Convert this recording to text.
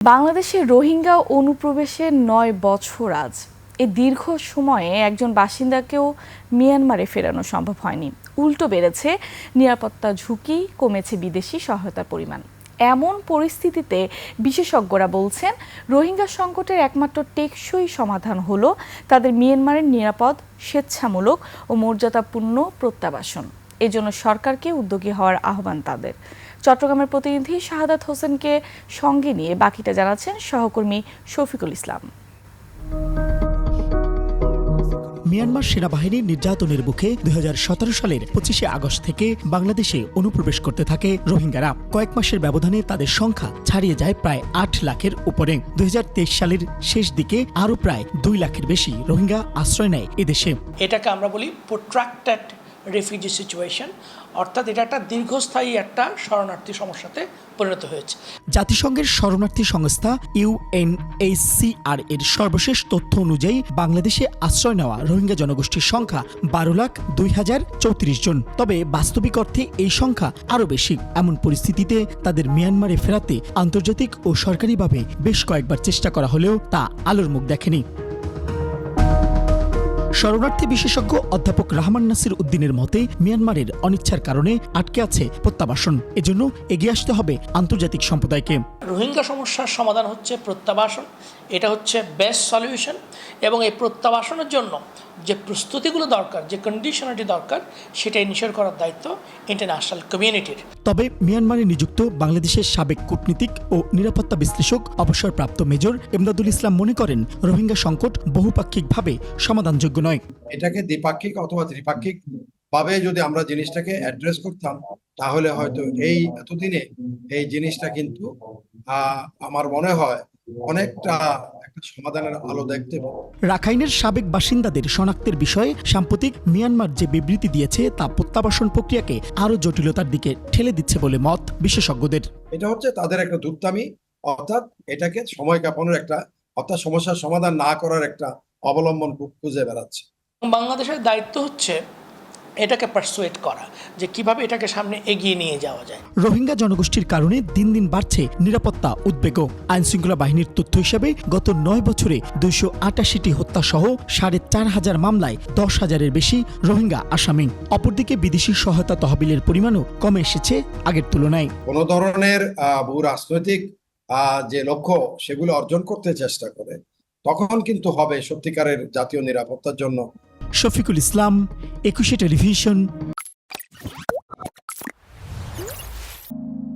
বাংলাদেশে রোহিঙ্গা অনুপ্রবেশের ৯ বছর আজ। এই দীর্ঘ সময়ে একজন বাসিন্দাকেও মিয়ানমারে ফেরানো সম্ভব হয়নি। উল্টো বেড়েছে নিরাপত্তা ঝুঁকি, কমেছে বিদেশি সহায়তার পরিমাণ। এমন পরিস্থিতিতে বিশেষজ্ঞরা বলছেন, রোহিঙ্গা সংকটের একমাত্র টেকসই সমাধান হলো তাদের মিয়ানমারের নিরাপদ, স্বেচ্ছামূলক ও মর্যাদাপূর্ণ প্রত্যাবাসন। এজন্য সরকারকে উদ্যোগী হওয়ার আহ্বান তাদের। চট্টগ্রামের প্রতিনিধি শাহাদাত হোসেনকে সঙ্গে নিয়ে বাকিটা জানাচ্ছেন সহকর্মী শফিকুল ইসলাম। মিয়ানমার সেনাবাহিনীর নির্যাতনের মুখে ২০১৭ সালের ২৫শে আগস্ট থেকে বাংলাদেশে অনুপ্রবেশ করতে থাকে রোহিঙ্গারা। কয়েক মাসের ব্যবধানে তাদের সংখ্যা ছাড়িয়ে যায় প্রায় ৮ লাখের উপরে। ২০২৩ সালের শেষ দিকে আরও প্রায় ২ লাখের বেশি রোহিঙ্গা আশ্রয় নেয় এদেশে। এটাকে আমরা বলি প্রোট্রাক্টেড রেফিউজি সিচুয়েশন, অর্থাৎ এটা একটা দীর্ঘস্থায়ী একটা শরণার্থী সমস্যাতে পরিণত হয়েছে। জাতিসংঘের শরণার্থী সংস্থা UNHCR এর সর্বশেষ তথ্য অনুযায়ী বাংলাদেশে আশ্রয় নেওয়া রোহিঙ্গা জনগোষ্ঠীর সংখ্যা ১২,২০,০৩৪ জন। তবে বাস্তবিক অর্থে এই সংখ্যা আরও বেশি। এমন পরিস্থিতিতে তাদের মিয়ানমারে ফেরাতে আন্তর্জাতিক ও সরকারিভাবে বেশ কয়েকবার চেষ্টা করা হলেও তা আলোর মুখ দেখেনি। শরণার্থী বিশেষজ্ঞ অধ্যাপক রাহমান নাসির উদ্দিনের মতে, মিয়ানমারের অনিচ্ছার কারণে আটকে আছে প্রত্যাবাসন। এজন্য এগিয়ে আসতে হবে আন্তর্জাতিক সম্প্রদায়কে। রোহিঙ্গা সমস্যার সমাধান হচ্ছে প্রত্যাবাসন, এটা হচ্ছে বেস্ট সলিউশন। এবং এই প্রত্যাবাসনের জন্য যে প্রস্তুতিগুলো দরকার, যে কন্ডিশনালিটি দরকার, সেটা এনশিওর করার দায়িত্ব ইন্টারন্যাশনাল কমিউনিটির। তবে মিয়ানমারে নিযুক্ত বাংলাদেশের সাবেক কূটনীতিক ও নিরাপত্তা বিশ্লেষক অবসরপ্রাপ্ত মেজর এমদাদুল ইসলাম মনে করেন, রোহিঙ্গা সংকট বহুপাক্ষিকভাবে সমাধানযোগ্য নয়। এটাকে দ্বিপাক্ষিক অথবা ত্রিপাক্ষিক ভাবে যদি আমরা জিনিসটাকে অ্যাড্রেস করতাম, তাহলে হয়তো এই এতদিনে এই জিনিসটা কিন্তু আমার মনে হয় অনেকটা একটা সমাধানের আলো দেখতে পাবো। রাখাইনের সাবেক বাসিন্দাদের শনাক্তের বিষয়ে সাম্প্রতিক মিয়ানমার যে বিবৃতি দিয়েছে, তা প্রত্যাবাসন প্রক্রিয়াকে আরও জটিলতার দিকে ঠেলে দিচ্ছে বলে মত বিশেষজ্ঞদের। এটা হচ্ছে তাদের একটা দুর্দামি, অর্থাৎ এটাকে সময় কাপানোর একটা, অর্থাৎ সমস্যার সমাধান না করার একটা অবলম্বন খুঁজে বেড়াচ্ছে। বাংলাদেশের দায়িত্ব হচ্ছে এটাকে পারসুয়েট করা, যে কিভাবে এটাকে সামনে এগিয়ে নিয়ে যাওয়া যায়। রোহিঙ্গা জনগোষ্ঠীর কারণে দিন দিন বাড়ছে নিরাপত্তা উদ্বেগ। আইনশৃঙ্খলা বাহিনীর তথ্য হিসাবে গত ৯ বছরে ২৮৮টি হত্যা সহ ৪,৫০০ মামলায় ১০,০০০-এর বেশি রোহিঙ্গা আসামি। অপরদিকে বিদেশি সহায়তা তহবিলের পরিমাণও কমে এসেছে আগের তুলনায়। কোনো ধরনের ভূ রাজনৈতিক যে লক্ষ্য, সেগুলো অর্জন করতে চেষ্টা করে, তখন কিন্তু হবে সত্যিকারের জাতীয় নিরাপত্তার জন্য। শফিকুল ইসলাম, ২১শে টেলিভিশন।